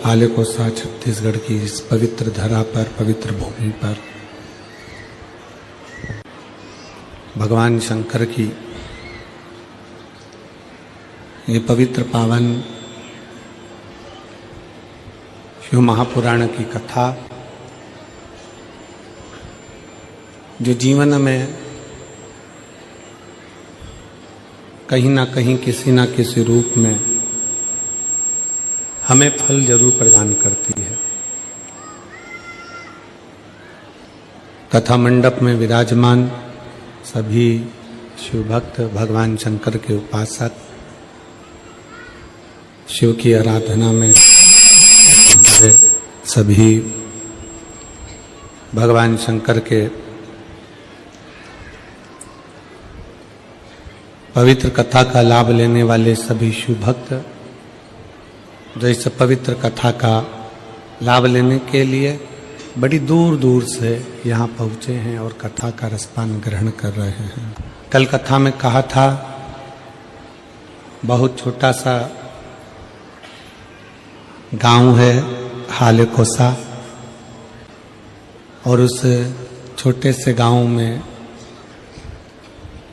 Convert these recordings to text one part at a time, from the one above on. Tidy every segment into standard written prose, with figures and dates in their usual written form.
हालेकोसा छत्तीसगढ़ की इस पवित्र धरा पर, पवित्र भूमि पर भगवान शंकर की ये पवित्र पावन शिव महापुराण की कथा जो जीवन में कहीं ना कहीं किसी ना किसी रूप में हमें फल जरूर प्रदान करती है। कथा मंडप में विराजमान सभी शिव भक्त, भगवान शंकर के उपासक, शिव की आराधना में हमारे सभी भगवान शंकर के पवित्र कथा का लाभ लेने वाले सभी शिव भक्त जो इस पवित्र कथा का लाभ लेने के लिए बड़ी दूर दूर से यहाँ पहुँचे हैं और कथा का रसपान ग्रहण कर रहे हैं। कल कथा में कहा था बहुत छोटा सा गांव है हालेकोसा और उस छोटे से गांव में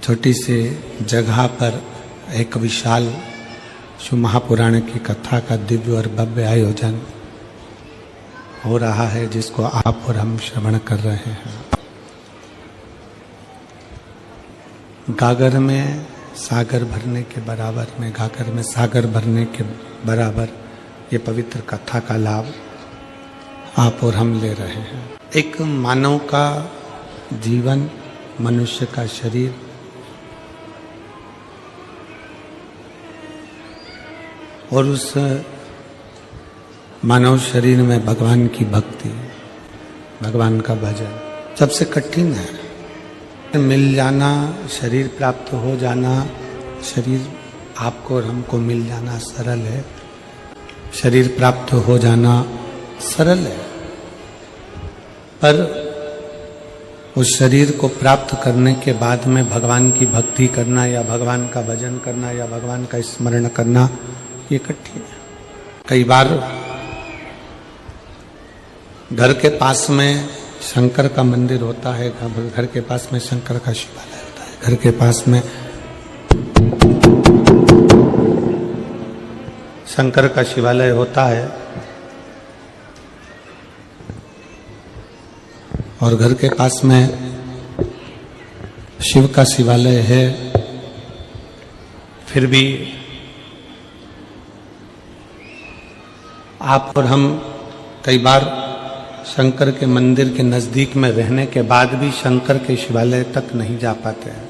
छोटी सी जगह पर एक विशाल शिव महापुराण की कथा का दिव्य और भव्य आयोजन हो रहा है, जिसको आप और हम श्रवण कर रहे हैं। गागर में सागर भरने के बराबर में, गागर में सागर भरने के बराबर ये पवित्र कथा का लाभ आप और हम ले रहे हैं। एक मानव का जीवन, मनुष्य का शरीर और उस मानव शरीर में भगवान की भक्ति, भगवान का भजन सबसे कठिन है। मिल जाना, शरीर प्राप्त हो जाना, शरीर आपको और हमको मिल जाना सरल है, शरीर प्राप्त हो जाना सरल है, पर उस शरीर को प्राप्त करने के बाद में भगवान की भक्ति करना या भगवान का भजन करना या भगवान का स्मरण करना ये कठिन है। कई बार घर के पास में शंकर का मंदिर होता है, घर के पास में शंकर का शिवालय होता है, घर के पास में शंकर का शिवालय होता है और घर के पास में शिव का शिवालय है, फिर भी आप और हम कई बार शंकर के मंदिर के नजदीक में रहने के बाद भी शंकर के शिवालय तक नहीं जा पाते हैं,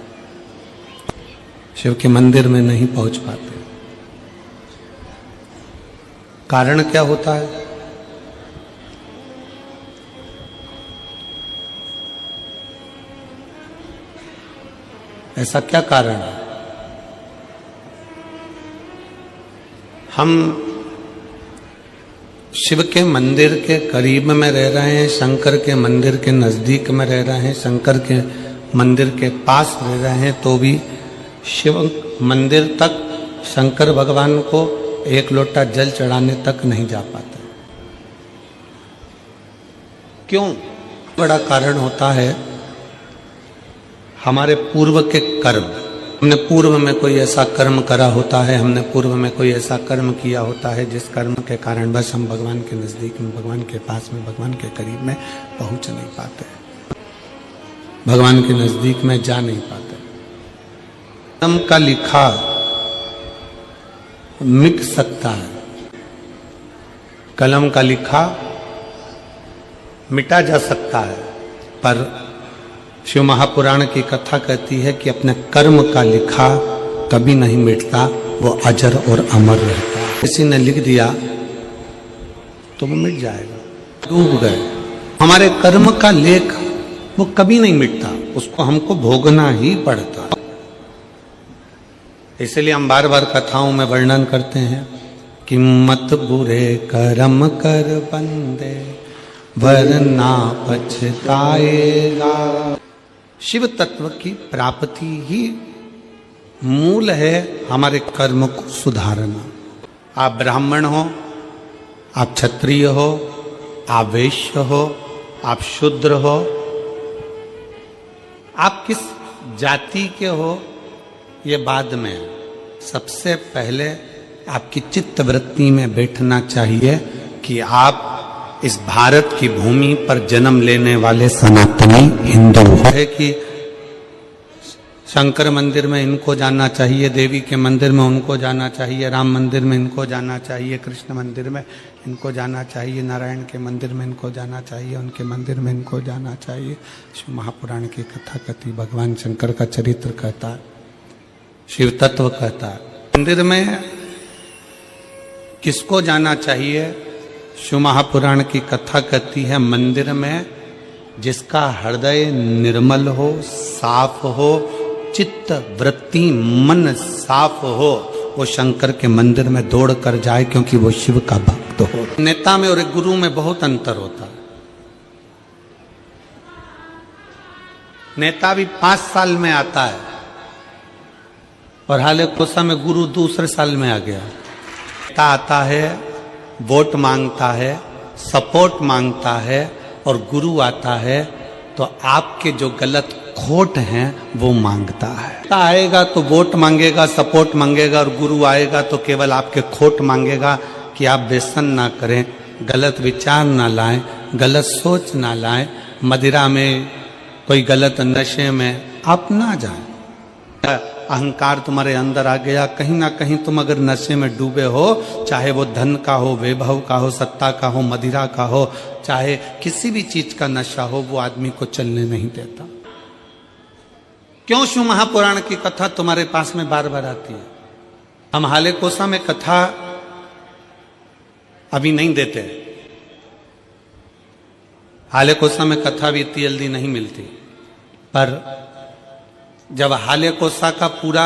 शिव के मंदिर में नहीं पहुंच पाते। कारण क्या होता है? ऐसा क्या कारण है? हम शिव के मंदिर के करीब में रह रहे हैं, शंकर के मंदिर के नजदीक में रह रहे हैं, शंकर के मंदिर के पास रह रहे हैं, तो भी शिव मंदिर तक शंकर भगवान को एक लोटा जल चढ़ाने तक नहीं जा पाते। क्यों? बड़ा कारण होता है हमारे पूर्व के कर्म। हमने पूर्व में कोई ऐसा कर्म करा होता है, हमने पूर्व में कोई ऐसा कर्म किया होता है जिस कर्म के कारण बस हम भगवान के नजदीक में, भगवान के पास में, भगवान के करीब में पहुंच नहीं पाते, भगवान के नजदीक में जा नहीं पाते। कर्म का लिखा मिट सकता है, कलम का लिखा मिटा जा सकता है, पर शिव महापुराण की कथा कहती है कि अपने कर्म का लिखा कभी नहीं मिटता, वो अजर और अमर रहता है। किसी ने लिख दिया तो वो मिट जाएगा, डूब गए। हमारे कर्म का लेख वो कभी नहीं मिटता, उसको हमको भोगना ही पड़ता। इसलिए हम बार बार कथाओं में वर्णन करते हैं कि मत बुरे कर्म कर बंदे वरना पछताएगा। शिव तत्व की प्राप्ति ही मूल है हमारे कर्म को सुधारना। आप ब्राह्मण हो, आप क्षत्रिय हो, आप वैश्य हो, आप शूद्र हो, आप किस जाति के हो, ये बाद में है। सबसे पहले आपकी चित्त वृत्ति में बैठना चाहिए कि आप इस भारत की भूमि पर जन्म लेने वाले सनातनी हिंदू है कि शंकर मंदिर में इनको जाना चाहिए, देवी के मंदिर में उनको जाना चाहिए, राम मंदिर में इनको जाना चाहिए, कृष्ण मंदिर में इनको जाना चाहिए, नारायण के मंदिर में इनको जाना चाहिए, उनके मंदिर में इनको जाना चाहिए। शिव महापुराण की कथा कहती, भगवान शंकर का चरित्र कहता है, शिव तत्व कहता है। मंदिर में किसको जाना चाहिए? शिव महापुराण की कथा कहती है मंदिर में जिसका हृदय निर्मल हो, साफ हो, चित्त वृत्ति मन साफ हो, वो शंकर के मंदिर में दौड़ कर जाए, क्योंकि वो शिव का भक्त हो। नेता में और एक गुरु में बहुत अंतर होता है। नेता भी 5 साल में आता है और हाले कोसा में गुरु दूसरे साल में आ गया। नेता आता है, वोट मांगता है, सपोर्ट मांगता है, और गुरु आता है तो आपके जो गलत खोट हैं वो मांगता है। आएगा तो वोट मांगेगा, सपोर्ट मांगेगा, और गुरु आएगा तो केवल आपके खोट मांगेगा कि आप व्यसन ना करें, गलत विचार ना लाएं, गलत सोच ना लाएं, मदिरा में कोई गलत नशे में आप ना जाएं। अहंकार तुम्हारे अंदर आ गया, कहीं ना कहीं तुम अगर नशे में डूबे हो, चाहे वो धन का हो, वैभव का हो, सत्ता का हो, मदिरा का हो, चाहे किसी भी चीज का नशा हो, वो आदमी को चलने नहीं देता। क्यों शिव महापुराण की कथा तुम्हारे पास में बार बार आती है? हम हाले कोसा में कथा अभी नहीं देते, हाले कोसा में कथा भी इतनी जल्दी नहीं मिलती, पर जब हाले कोसा का पूरा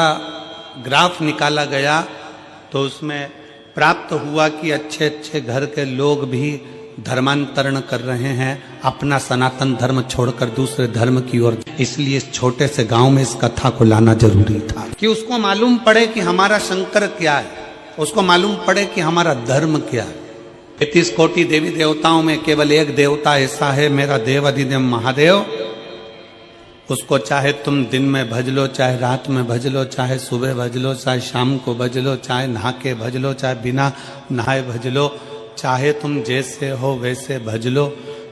ग्राफ निकाला गया तो उसमें प्राप्त हुआ कि अच्छे अच्छे घर के लोग भी धर्मांतरण कर रहे हैं, अपना सनातन धर्म छोड़कर दूसरे धर्म की ओर। इसलिए इस छोटे से गांव में इस कथा को लाना जरूरी था कि उसको मालूम पड़े कि हमारा शंकर क्या है, उसको मालूम पड़े कि हमारा धर्म क्या है। 33 कोटि देवी देवताओं में केवल एक देवता ऐसा है, मेरा देव अधिदेव महादेव। उसको चाहे तुम दिन में भज लो, चाहे रात में भज लो, चाहे सुबह भज लो, चाहे शाम को भज लो, चाहे नहा के भज लो, चाहे बिना नहाए भज लो, चाहे तुम जैसे हो वैसे भज लो,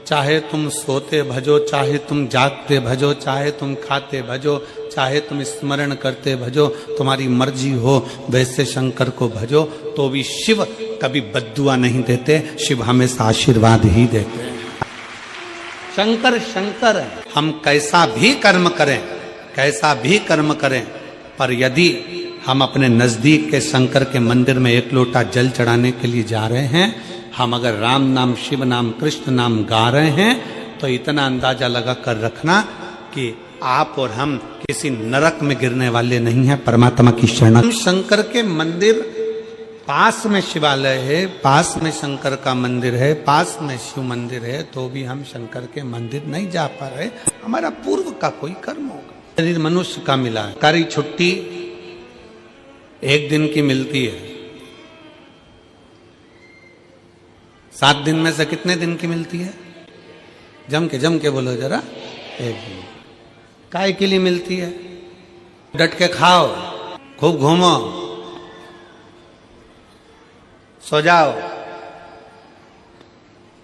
चाहे तुम सोते भजो, चाहे तुम जागते भजो, चाहे तुम खाते भजो, चाहे तुम स्मरण करते भजो, तुम्हारी मर्जी हो वैसे शंकर को भजो। तो भी शिव कभी बद्दुआ नहीं देते, शिव हमेशा आशीर्वाद ही देते हैं। शंकर शंकर है। हम कैसा भी कर्म करें, कैसा भी कर्म करें, पर यदि हम अपने नजदीक के शंकर के मंदिर में एक लोटा जल चढ़ाने के लिए जा रहे हैं, हम अगर राम नाम, शिव नाम, कृष्ण नाम गा रहे हैं, तो इतना अंदाजा लगा कर रखना कि आप और हम किसी नरक में गिरने वाले नहीं हैं। परमात्मा की शरण। शंकर के मंदिर पास में शिवालय है, पास में शंकर का मंदिर है, पास में शिव मंदिर है, तो भी हम शंकर के मंदिर नहीं जा पा रहे। हमारा पूर्व का कोई कर्म होगा। शरीर मनुष्य का मिला है। सरकारी छुट्टी 1 दिन की मिलती है, 7 दिन में से कितने दिन की मिलती है? जम के बोलो जरा। 1 दिन। काय के लिए मिलती है? डट के खाओ, खूब घूमो, सो जाओ,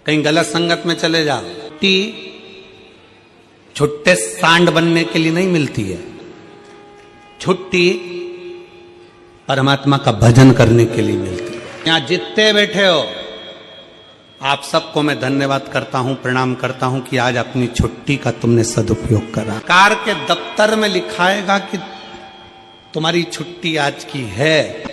कहीं गलत संगत में चले जाओ। छुट्टी छुट्टे सांड बनने के लिए नहीं मिलती है, छुट्टी परमात्मा का भजन करने के लिए मिलती है। यहां जितने बैठे हो आप सबको मैं धन्यवाद करता हूं, प्रणाम करता हूं कि आज अपनी छुट्टी का तुमने सदुपयोग करा। कार के दफ्तर में लिखाएगा कि तुम्हारी छुट्टी आज की है,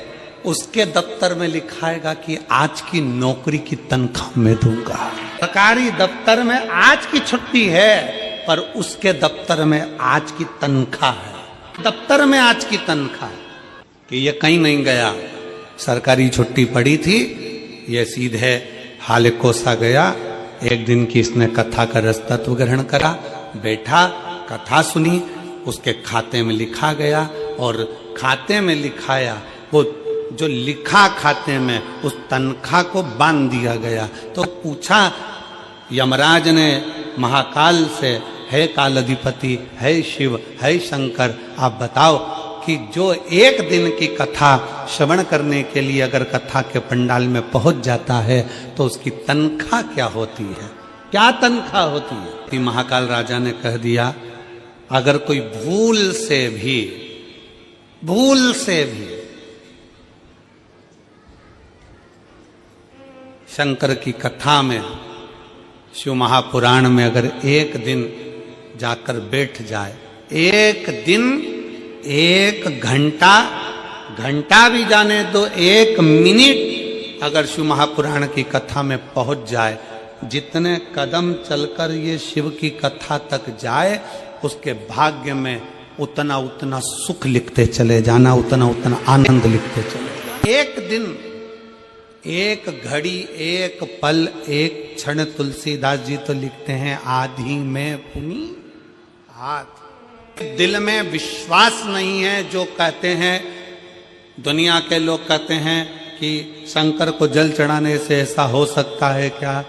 उसके दफ्तर में लिखाएगा कि आज की नौकरी की तनख्वाह मैं दूंगा। सरकारी दफ्तर में आज की छुट्टी है, पर उसके दफ्तर में आज की तनख्वाह है। दफ्तर में आज की तनख्वाह कि ये कहीं नहीं गया, सरकारी छुट्टी पड़ी थी, ये सीधे हाले कोसा गया। 1 दिन की इसने कथा का रसतत्व ग्रहण करा, बैठा, कथा सुनी, उसके खाते में लिखा गया, और खाते में लिखाया वो जो लिखा खाते में उस तनख्वाह को बांध दिया गया। तो पूछा यमराज ने महाकाल से, है कालाधिपति, है शिव, है शंकर, आप बताओ कि जो एक दिन की कथा श्रवण करने के लिए अगर कथा के पंडाल में पहुंच जाता है तो उसकी तनख्वाह क्या होती है, क्या तनख्वाह होती है? कि महाकाल राजा ने कह दिया, अगर कोई भूल से भी शंकर की कथा में, शिव महापुराण में अगर एक दिन जाकर बैठ जाए, एक दिन, एक घंटा भी जाने दो, एक मिनट अगर शिव महापुराण की कथा में पहुंच जाए, जितने कदम चलकर ये शिव की कथा तक जाए, उसके भाग्य में उतना उतना सुख लिखते चले जाना, उतना उतना आनंद लिखते चले जाना। एक दिन, एक घड़ी, एक पल, एक क्षण, तुलसीदास जी तो लिखते हैं, आधी में पुनी हाथ। दिल में विश्वास नहीं है। जो कहते हैं, दुनिया के लोग कहते हैं कि शंकर को जल चढ़ाने से ऐसा हो सकता है क्या?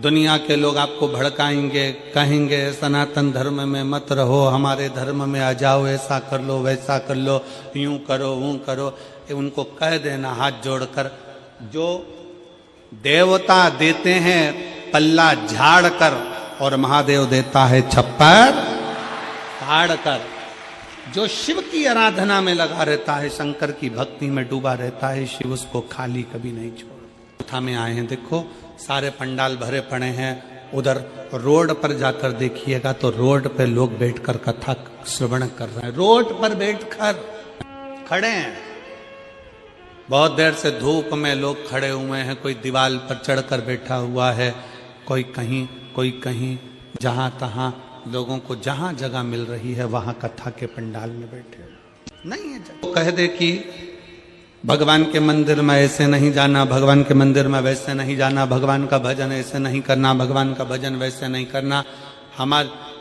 दुनिया के लोग आपको भड़काएंगे, कहेंगे सनातन धर्म में मत रहो, हमारे धर्म में आ जाओ, ऐसा कर लो, वैसा कर लो, यूं करो, वो करो। उनको कह देना हाथ जोड़कर, जो देवता देते हैं पल्ला झाड़ कर और महादेव देता है छप्पर फाड़ कर। जो शिव की आराधना में लगा रहता है, शंकर की भक्ति में डूबा रहता है, शिव उसको खाली कभी नहीं छोड़। कथा में आए हैं, देखो सारे पंडाल भरे पड़े हैं। उधर रोड पर जाकर देखिएगा तो रोड पे लोग बैठकर कथा श्रवण कर रहे हैं, रोड पर बैठकर खड़े हैं। बहुत देर से धूप में लोग खड़े हुए हैं, कोई दीवार पर चढ़कर बैठा हुआ है, कोई कहीं, जहां तहां लोगों को जहां जगह मिल रही है वहां कथा के पंडाल में बैठे नहीं है। तो कह दे कि भगवान के मंदिर में ऐसे नहीं जाना, भगवान के मंदिर में वैसे नहीं जाना, भगवान का भजन ऐसे नहीं करना, भगवान का भजन वैसे नहीं करना।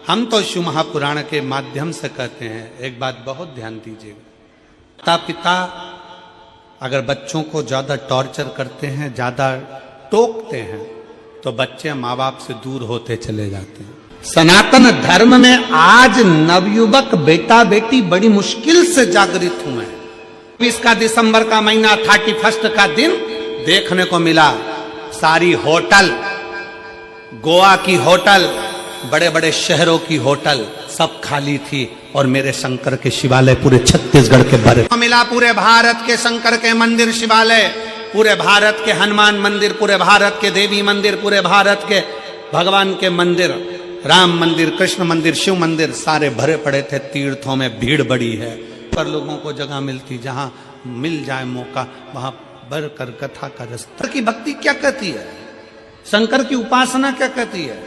हम तो शिव महापुराण के माध्यम से कहते हैं, एक बात बहुत ध्यान दीजिएगा, माता पिता अगर बच्चों को ज्यादा टॉर्चर करते हैं, ज्यादा टोकते हैं, तो बच्चे माँ बाप से दूर होते चले जाते हैं। सनातन धर्म में आज नवयुवक बेटा बेटी बड़ी मुश्किल से जागृत हुए हैं। 20 का दिसंबर का महीना, 31 का दिन देखने को मिला, सारी होटल, गोवा की होटल, बड़े बड़े शहरों की होटल सब खाली थी और मेरे शंकर के शिवालय पूरे छत्तीसगढ़ के भरे मिला। पूरे भारत के शंकर के मंदिर शिवालय, पूरे भारत के हनुमान मंदिर, पूरे भारत के देवी मंदिर, पूरे भारत के भगवान के मंदिर, राम मंदिर, कृष्ण मंदिर, शिव मंदिर सारे भरे पड़े थे। तीर्थों में भीड़ बड़ी है, पर लोगों को जगह मिलती, जहां मिल जाए मौका वहां भर कर कथा का रस्ता की भक्ति क्या कहती है, शंकर की उपासना क्या कहती है,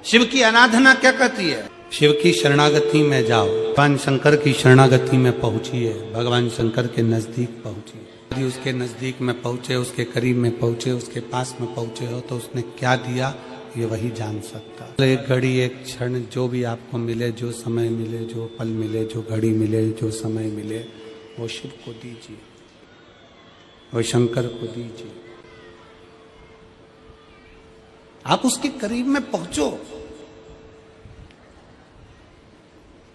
शिव की आराधना क्या कहती है। शिव की शरणागति में जाओ, भगवान शंकर की शरणागति में पहुंचिए, भगवान शंकर के नजदीक पहुंचिए। यदि उसके नजदीक में पहुंचे, उसके करीब में पहुंचे, उसके पास में पहुंचे हो तो उसने क्या दिया ये वही जान सकता। एक घड़ी, एक क्षण, जो भी आपको मिले, जो समय मिले, जो पल मिले, जो घड़ी मिले, जो समय मिले, वो शिव को दीजिए, वो शंकर को दीजिए। आप उसके करीब में पहुंचो।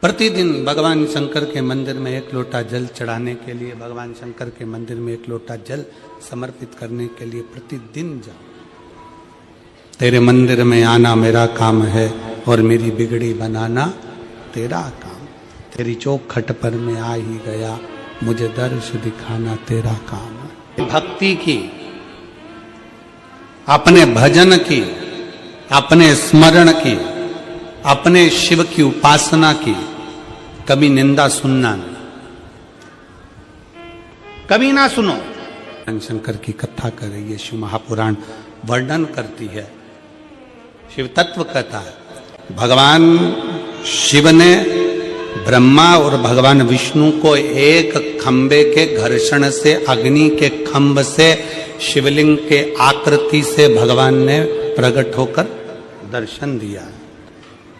प्रतिदिन भगवान शंकर के मंदिर में एक लोटा जल चढ़ाने के लिए, भगवान शंकर के मंदिर में एक लोटा जल समर्पित करने के लिए प्रतिदिन जाओ। तेरे मंदिर में आना मेरा काम है और मेरी बिगड़ी बनाना तेरा काम। तेरी चौखट पर मैं आ ही गया, मुझे दर्श दिखाना तेरा काम है। भक्ति की, अपने भजन की, अपने स्मरण की, अपने शिव की उपासना की कभी निंदा सुनना नहीं, कभी ना सुनो। शंकर की कथा कर रही है, शिव महापुराण वर्णन करती है, शिव तत्व कहता है। भगवान शिव ने ब्रह्मा और भगवान विष्णु को एक खंबे के घर्षण से, अग्नि के खंभ से, शिवलिंग के आकृति से भगवान ने प्रकट होकर दर्शन दिया।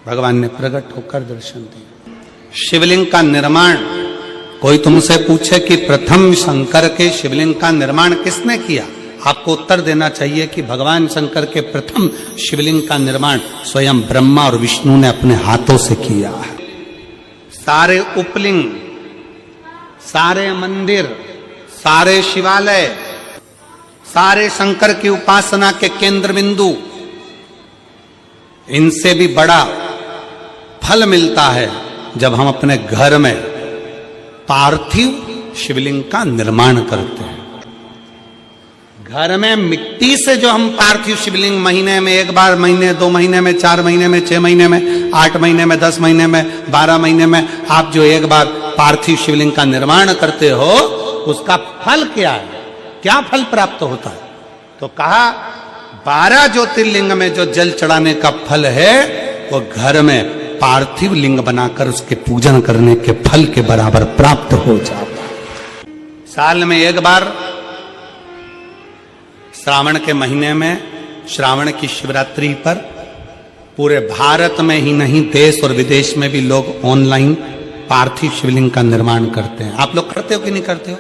भगवान ने प्रकट होकर दर्शन दिया। शिवलिंग का निर्माण कोई तुमसे पूछे कि प्रथम शंकर के शिवलिंग का निर्माण किसने किया, आपको उत्तर देना चाहिए कि भगवान शंकर के प्रथम शिवलिंग का निर्माण स्वयं ब्रह्मा और विष्णु ने अपने हाथों से किया है। सारे उपलिंग, सारे मंदिर, सारे शिवालय, सारे शंकर की उपासना के केंद्र बिंदु, इनसे भी बड़ा फल मिलता है जब हम अपने घर में पार्थिव शिवलिंग का निर्माण करते हैं। घर में मिट्टी से जो हम पार्थिव शिवलिंग महीने में एक बार, महीने 2 महीने में, 4 महीने में, 6 महीने में, 8 महीने में, 10 महीने में, 12 महीने में आप जो एक बार पार्थिव शिवलिंग का निर्माण करते हो, उसका फल क्या है, क्या फल प्राप्त होता है? तो कहा 12 ज्योतिर्लिंग में जो जल चढ़ाने का फल है वो घर में पार्थिव लिंग बनाकर उसके पूजन करने के फल के बराबर प्राप्त हो जाता है। साल में एक बार श्रावण के महीने में, श्रावण की शिवरात्रि पर पूरे भारत में ही नहीं देश और विदेश में भी लोग ऑनलाइन पार्थिव शिवलिंग का निर्माण करते हैं। आप लोग करते हो कि नहीं करते हो?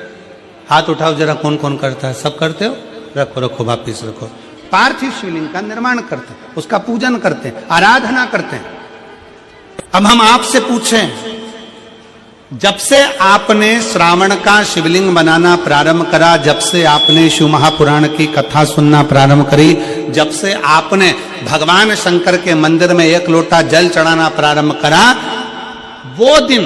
हाथ उठाओ जरा, कौन कौन करता है? सब करते हो? रखो रखो, वापिस रखो। पार्थिव शिवलिंग का निर्माण करते हैं, उसका पूजन करते हैं, आराधना करते हैं। अब हम आपसे पूछें, जब से आपने श्रावण का शिवलिंग बनाना प्रारंभ करा, जब से आपने शिव महापुराण की कथा सुनना प्रारंभ करी, जब से आपने भगवान शंकर के मंदिर में 1 लोटा जल चढ़ाना प्रारंभ करा, वो दिन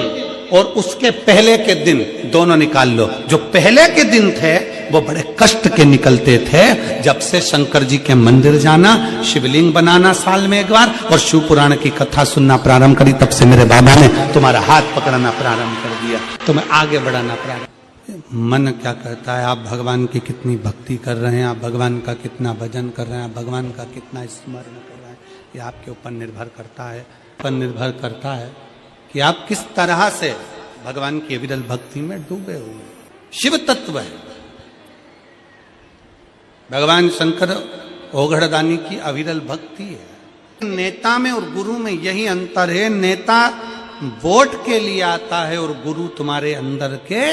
और उसके पहले के दिन दोनों निकाल लो। जो पहले के दिन थे वो बड़े कष्ट के निकलते थे। जब से शंकर जी के मंदिर जाना, शिवलिंग बनाना साल में एक बार और शिव पुराण की कथा सुनना प्रारंभ करी, तब से मेरे बाबा ने तुम्हारा हाथ पकड़ना प्रारंभ कर दिया, तुम्हें आगे बढ़ाना प्रारंभ। मन क्या कहता है? आप भगवान की कितनी भक्ति कर रहे हैं, आप भगवान का कितना भजन कर रहे हैं, आप भगवान का कितना स्मरण कर रहे हैं, ये आपके ऊपर निर्भर करता है कि आप किस तरह से भगवान की अविरल भक्ति में डूबे हुए। शिव तत्व है भगवान शंकर ओघड़दानी की अविरल भक्ति है। नेता में और गुरु में यही अंतर है, नेता वोट के लिए आता है और गुरु तुम्हारे अंदर के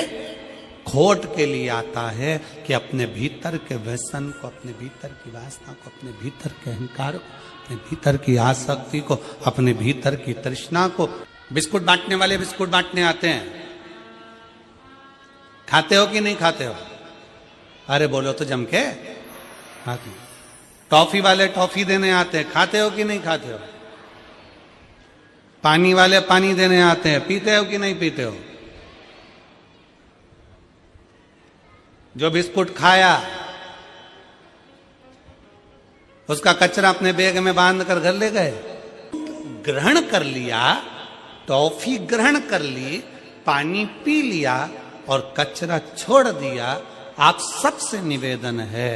खोट के लिए आता है कि अपने भीतर के व्यसन को, अपने भीतर की वासना को, अपने भीतर के अहंकार को, अपने भीतर की आसक्ति को, अपने भीतर की तृष्णा को। बिस्कुट बांटने वाले बिस्कुट बांटने आते हैं, खाते हो कि नहीं खाते हो? अरे बोलो तो जम के खाते। टॉफी वाले टॉफी देने आते हैं, खाते हो कि नहीं खाते हो? पानी वाले पानी देने आते हैं, पीते हो कि नहीं पीते हो? जो बिस्कुट खाया उसका कचरा अपने बैग में बांध कर घर ले गए, ग्रहण कर लिया, टॉफी ग्रहण कर ली, पानी पी लिया और कचरा छोड़ दिया। आप सबसे निवेदन है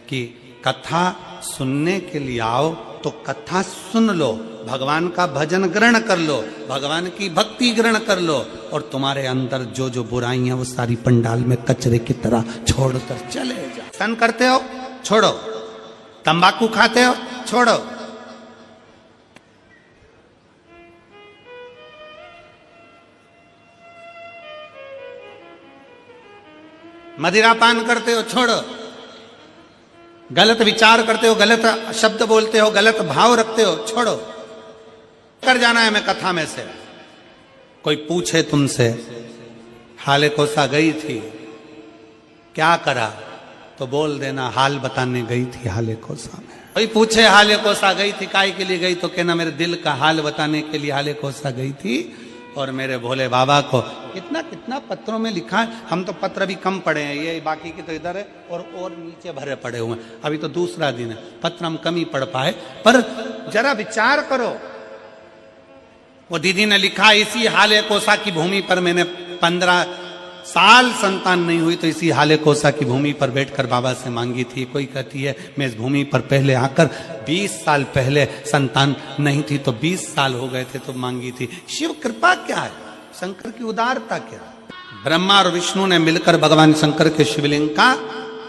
कि कथा सुनने के लिए आओ तो कथा सुन लो, भगवान का भजन ग्रहण कर लो, भगवान की भक्ति ग्रहण कर लो और तुम्हारे अंदर जो जो बुराइयां वो सारी पंडाल में कचरे की तरह छोड़कर चले जाओ। सन करते हो छोड़ो, तंबाकू खाते हो छोड़ो, मदिरा पान करते हो छोड़ो, गलत विचार करते हो, गलत शब्द बोलते हो, गलत भाव रखते हो छोड़ो। कर जाना है मैं कथा में से। कोई पूछे तुमसे हाले कोसा गई थी क्या करा, तो बोल देना हाल बताने गई थी हाले कोसा में। कोई पूछे हाले कोसा गई थी काय के लिए गई, तो कहना मेरे दिल का हाल बताने के लिए हाले कोसा गई थी और मेरे भोले बाबा को। कितना कितना पत्रों में लिखा है, हम तो पत्र भी कम पढ़े हैं, ये बाकी की तो इधर है और नीचे भरे पड़े हुए हैं। अभी तो दूसरा दिन है, पत्र हम कम ही पढ़ पाए, पर जरा विचार करो। वो दीदी ने लिखा इसी हाले कोसा की भूमि पर मैंने 15 साल संतान नहीं हुई तो इसी हाले कोसा की भूमि पर बैठकर बाबा से मांगी थी। कोई कहती है मैं इस भूमि पर पहले आकर 20 साल पहले संतान नहीं थी तो 20 साल हो गए थे तो मांगी थी। शिव कृपा क्या है, शंकर की उदारता क्या है। ब्रह्मा और विष्णु ने मिलकर भगवान शंकर के शिवलिंग का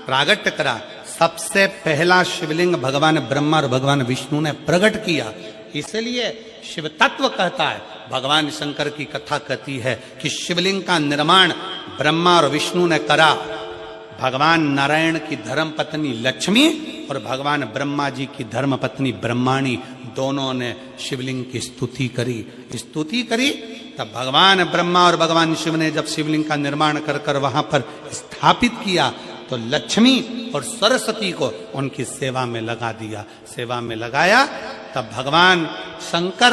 प्रागट्य करा। सबसे पहला शिवलिंग भगवान ब्रह्मा और भगवान विष्णु ने प्रकट किया, इसलिए शिव तत्व कहता है भगवान शंकर की कथा कहती है कि शिवलिंग का निर्माण ब्रह्मा और विष्णु ने करा। भगवान नारायण की धर्म पत्नी लक्ष्मी और भगवान ब्रह्मा जी की धर्म पत्नी ब्रह्माणी दोनों ने शिवलिंग की स्तुति करी। तब भगवान ब्रह्मा और भगवान शिव ने जब शिवलिंग का निर्माण कर वहां पर स्थापित किया तो लक्ष्मी और सरस्वती को उनकी सेवा में लगा दिया। सेवा में लगाया तब भगवान शंकर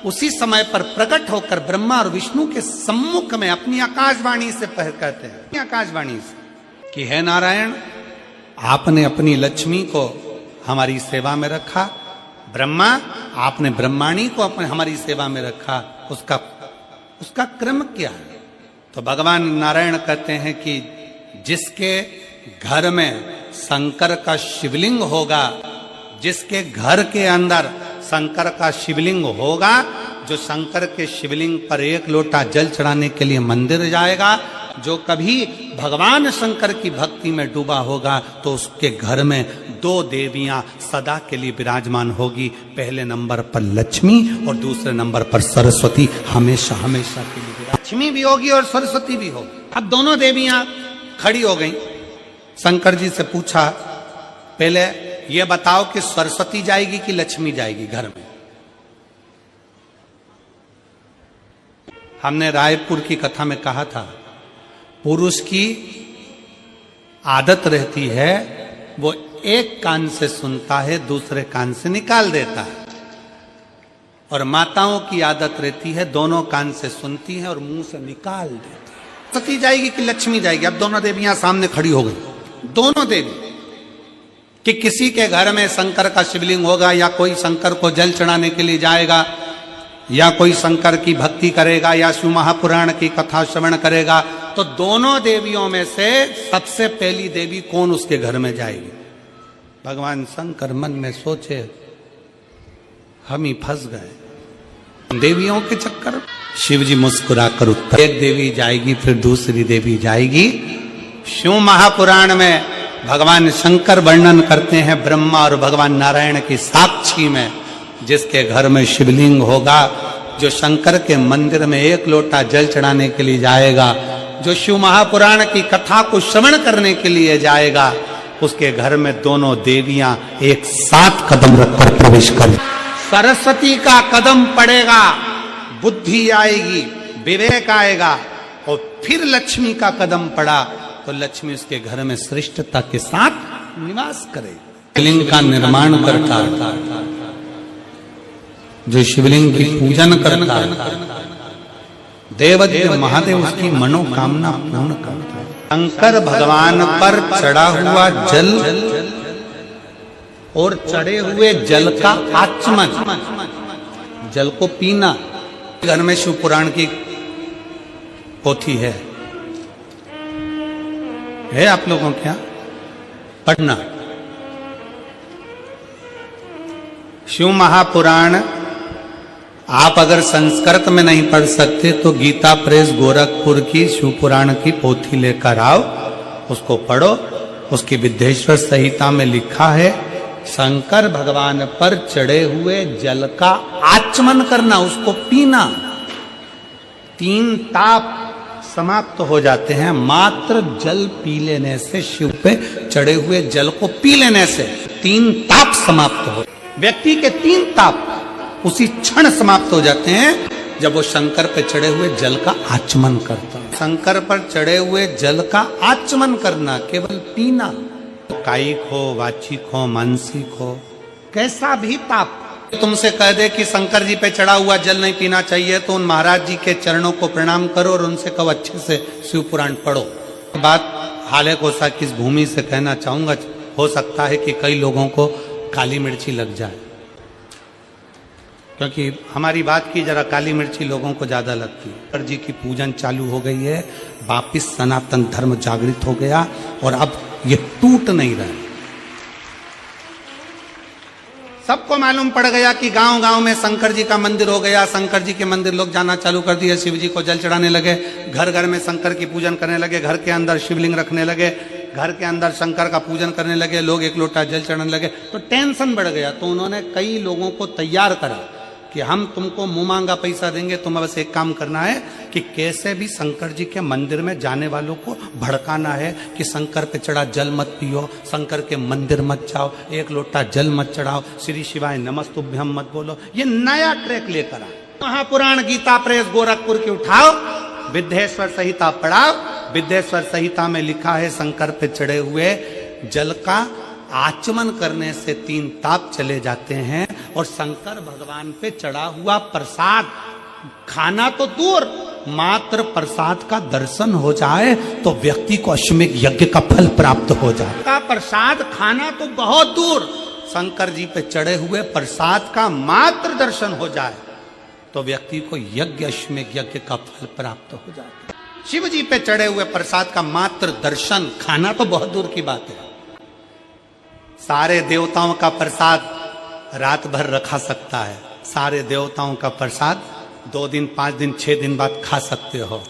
उसी समय पर प्रकट होकर ब्रह्मा और विष्णु के सम्मुख में अपनी आकाशवाणी से कहते हैं, आकाशवाणी से कि हे नारायण, आपने अपनी लक्ष्मी को हमारी सेवा में रखा, ब्रह्मा आपने ब्रह्माणी को हमारी सेवा में रखा, उसका क्रम क्या है? तो भगवान नारायण कहते हैं कि जिसके घर में शंकर का शिवलिंग होगा, जिसके घर के अंदर शंकर का शिवलिंग होगा, जो शंकर के शिवलिंग पर एक लोटा जल चढ़ाने के लिए मंदिर जाएगा, जो कभी भगवान शंकर की भक्ति में डूबा होगा, तो उसके घर में दो देवियां सदा के लिए विराजमान होगी। पहले नंबर पर लक्ष्मी और दूसरे नंबर पर सरस्वती, हमेशा हमेशा के लिए। लक्ष्मी भी होगी और सरस्वती भी होगी। अब दोनों देवियां खड़ी हो गई। शंकर जी से पूछा, पहले ये बताओ कि सरस्वती जाएगी कि लक्ष्मी जाएगी घर में? हमने रायपुर की कथा में कहा था, पुरुष की आदत रहती है वो एक कान से सुनता है, दूसरे कान से निकाल देता है, और माताओं की आदत रहती है दोनों कान से सुनती है और मुंह से निकाल देती है। सरस्वती जाएगी कि लक्ष्मी जाएगी? अब दोनों देवियां सामने खड़ी हो गई, दोनों देवी, कि किसी के घर में शंकर का शिवलिंग होगा या कोई शंकर को जल चढ़ाने के लिए जाएगा या कोई शंकर की भक्ति करेगा या शिव महापुराण की कथा श्रवण करेगा, तो दोनों देवियों में से सबसे पहली देवी कौन उसके घर में जाएगी? भगवान शंकर मन में सोचे, हम ही फंस गए देवियों के चक्कर में। शिव जी मुस्कुरा कर उत्तर, एक देवी जाएगी फिर दूसरी देवी जाएगी। शिव महापुराण में भगवान शंकर वर्णन करते हैं ब्रह्मा और भगवान नारायण की साक्षी में, जिसके घर में शिवलिंग होगा, जो शंकर के मंदिर में एक लोटा जल चढ़ाने के लिए जाएगा, जो शिव महापुराण की कथा को श्रवण करने के लिए जाएगा, उसके घर में दोनों देवियां एक साथ कदम रखकर प्रवेश करें। सरस्वती का कदम पड़ेगा, बुद्धि आएगी, विवेक आएगा, और फिर लक्ष्मी का कदम पड़ा तो लक्ष्मी उसके घर में श्रेष्ठता के साथ निवास करे। शिवलिंग का निर्माण करता, जो शिवलिंग की पूजन करता, देवदेव महादेव उसकी मनोकामना पूर्ण करता है। शंकर भगवान पर चढ़ा हुआ जल और चढ़े हुए जल का आचमन, जल को पीना। घर में शिव पुराण की पोथी है आप लोगों क्या पढ़ना? शिव महापुराण आप अगर संस्कृत में नहीं पढ़ सकते तो गीता प्रेस गोरखपुर की शिव पुराण की पोथी लेकर आओ, उसको पढ़ो। उसकी विद्येश्वर संहिता में लिखा है, शंकर भगवान पर चढ़े हुए जल का आचमन करना, उसको पीना। 3 ताप समाप्त हो जाते हैं मात्र जल पी लेने से। शिव पे चढ़े हुए जल को पी लेने से 3 ताप समाप्त हो। व्यक्ति के 3 ताप उसी क्षण समाप्त हो जाते हैं जब वो शंकर पे चढ़े हुए जल का आचमन करता है। शंकर पर चढ़े हुए जल का आचमन करना, केवल पीना, कायिक हो, वाचिक हो, मानसिक हो, कैसा भी ताप। तुमसे कह दे कि शंकर जी पे चढ़ा हुआ जल नहीं पीना चाहिए, तो उन महाराज जी के चरणों को प्रणाम करो और उनसे कहो अच्छे से शिव पुराण पढ़ो। बात हाले कोसा की इस भूमि से कहना चाहूंगा, हो सकता है कि कई लोगों को काली मिर्ची लग जाए, क्योंकि हमारी बात की जरा काली मिर्ची लोगों को ज्यादा लगती है। शंकर जी की पूजन चालू हो गई है, वापिस सनातन धर्म जागृत हो गया और अब ये टूट नहीं रहा। सबको मालूम पड़ गया कि गांव गांव में शंकर जी का मंदिर हो गया। शंकर जी के मंदिर लोग जाना चालू कर दिए, शिव जी को जल चढ़ाने लगे, घर घर में शंकर की पूजन करने लगे, घर के अंदर शिवलिंग रखने लगे, घर के अंदर शंकर का पूजन करने लगे, लोग एक लोटा जल चढ़ाने लगे, तो टेंशन बढ़ गया। तो उन्होंने कई लोगों को तैयार करा कि हम तुमको मुंह मांगा पैसा देंगे, तुम्हें बस एक काम करना है कि कैसे भी शंकर जी के मंदिर में जाने वालों को भड़काना है कि शंकर पे चढ़ा जल मत पियो, शंकर के मंदिर मत जाओ, एक लोटा जल मत चढ़ाओ, श्री शिवाय नमस्तुभ्यम मत बोलो। ये नया ट्रैक लेकर आए। महापुराण गीता प्रेस गोरखपुर की उठाओ, विद्येश्वर संहिता पढ़ाओ। विद्येश्वर संहिता में लिखा है शंकर पे चढ़े हुए जल का आचमन करने से 3 ताप चले जाते हैं, और शंकर भगवान पे चढ़ा हुआ प्रसाद खाना तो दूर, मात्र प्रसाद का दर्शन हो जाए तो व्यक्ति को अश्वमेध यज्ञ का फल प्राप्त हो जाए। का प्रसाद खाना तो बहुत दूर, शंकर जी पे चढ़े हुए प्रसाद का मात्र दर्शन हो जाए तो व्यक्ति को यज्ञ अश्वमेध यज्ञ का फल प्राप्त हो जाता है। शिव जी पे चढ़े हुए प्रसाद का मात्र दर्शन, खाना तो बहुत दूर की बात है। सारे देवताओं का प्रसाद रात भर रखा सकता है, सारे देवताओं का प्रसाद 2 दिन 5 दिन 6 दिन बाद खा सकते हो,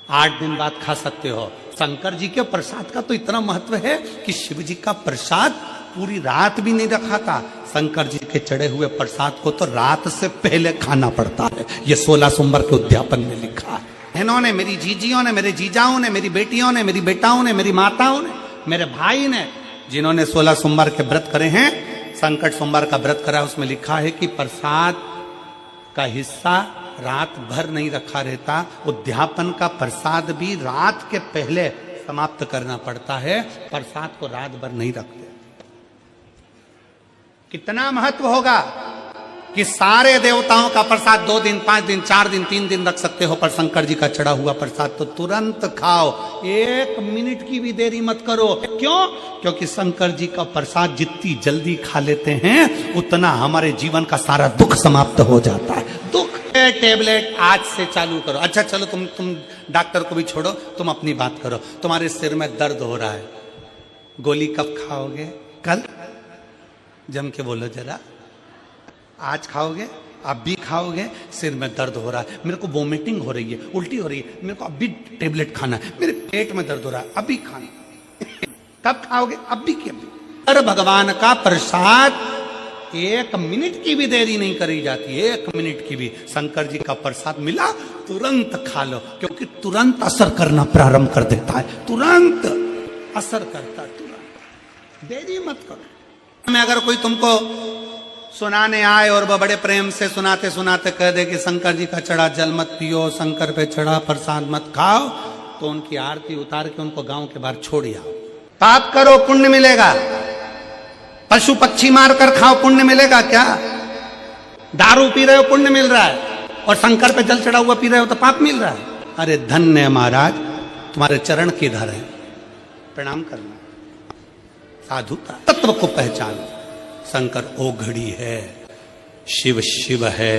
8 दिन बाद खा सकते हो। शंकर जी के प्रसाद का तो इतना महत्व है कि शिव जी का प्रसाद पूरी रात भी नहीं रखा था। शंकर जी के चढ़े हुए प्रसाद को तो रात से पहले खाना पड़ता है। ये 16 सोमवार के उद्यापन में लिखा है। बहनों ने, मेरी जीजियों ने, मेरे जीजाओं ने, मेरी बेटियों ने, मेरी बेटाओं ने, मेरी माताओं ने, मेरे भाई ने, जिन्होंने 16 सोमवार के व्रत करे हैं, संकट सोमवार का व्रत करा, उसमें लिखा है कि प्रसाद का हिस्सा रात भर नहीं रखा रहता। उद्यापन का प्रसाद भी रात के पहले समाप्त करना पड़ता है, प्रसाद को रात भर नहीं रखते। कितना महत्व होगा कि सारे देवताओं का प्रसाद 2 दिन 5 दिन 4 दिन 3 दिन रख सकते हो, पर शंकर जी का चढ़ा हुआ प्रसाद तो तुरंत खाओ, 1 मिनट की भी देरी मत करो। क्यों? क्योंकि शंकर जी का प्रसाद जितनी जल्दी खा लेते हैं उतना हमारे जीवन का सारा दुख समाप्त हो जाता है। दुख टेबलेट आज से चालू करो। अच्छा चलो, तुम डॉक्टर को भी छोड़ो, तुम अपनी बात करो। तुम्हारे सिर में दर्द हो रहा है, गोली कब खाओगे? कल? जम के बोलो जरा। आज खाओगे? अब भी खाओगे? सिर में दर्द हो रहा है, मेरे को वोमिटिंग हो रही है, उल्टी हो रही है, मेरे को अभी टेबलेट खाना है, मेरे पेट में दर्द हो रहा है, अभी खाना। कब खाओगे? अभी की अभी। अरे भगवान का प्रसाद 1 मिनट की भी देरी नहीं करी जाती, 1 मिनट की भी। शंकर जी का प्रसाद मिला, तुरंत खा लो, क्योंकि तुरंत असर करना प्रारंभ कर देता है, तुरंत असर करता, तुरंत। देरी मत करो। में अगर कोई तुमको सुनाने आए और वह बड़े प्रेम से सुनाते सुनाते कह दे कि शंकर जी का चढ़ा जल मत पियो, शंकर पे चढ़ा प्रसाद मत खाओ, तो उनकी आरती उतार के उनको गांव के बाहर छोड़ आओ। पाप करो पुण्य मिलेगा, पशु पक्षी मार कर खाओ पुण्य मिलेगा क्या? दारू पी रहे हो पुण्य मिल रहा है, और शंकर पे जल चढ़ा हुआ पी रहे हो तो पाप मिल रहा है। अरे धन्य महाराज, तुम्हारे चरण किधर है? प्रणाम करना, साधुता, तत्व को पहचान। शंकर ओघड़ी है, शिव शिव है,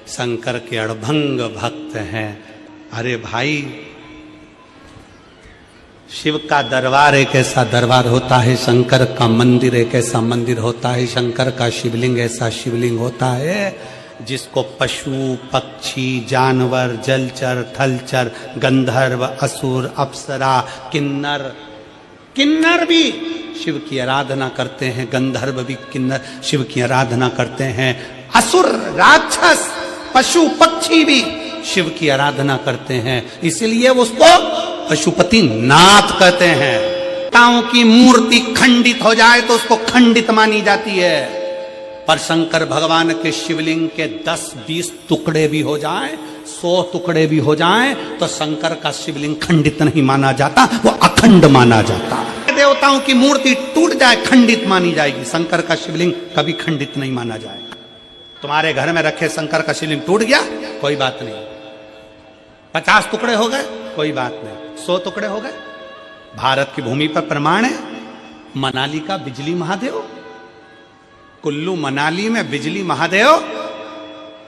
शंकर के अड़भंग भक्त हैं। अरे भाई, शिव का दरबार एक ऐसा दरबार होता है, शंकर का मंदिर एक ऐसा मंदिर होता है, शंकर का शिवलिंग ऐसा शिवलिंग होता है जिसको पशु पक्षी जानवर जलचर थलचर गंधर्व असुर अप्सरा किन्नर, किन्नर भी शिव की आराधना करते हैं, गंधर्व भी किन्नर शिव की आराधना करते हैं, असुर राक्षस पशु पक्षी भी शिव की आराधना करते हैं। इसलिए उसको पशुपति नाथ कहते हैं। देवताओं की मूर्ति खंडित हो जाए तो उसको खंडित मानी जाती है, पर शंकर भगवान के शिवलिंग के 10-20 टुकड़े भी हो जाए, 100 टुकड़े भी हो जाए, तो शंकर का शिवलिंग खंडित नहीं माना जाता, वो अखंड माना जाता है। देवताओं की मूर्ति टूट जाए खंडित मानी जाएगी, शंकर का शिवलिंग कभी खंडित नहीं माना जाएगा। तुम्हारे घर में रखे शंकर का शिवलिंग टूट गया, कोई बात नहीं, 50 टुकड़े हो गए, कोई बात नहीं, 100 टुकड़े हो गए। भारत की भूमि पर प्रमाण है, मनाली का बिजली महादेव, कुल्लू मनाली में बिजली महादेव,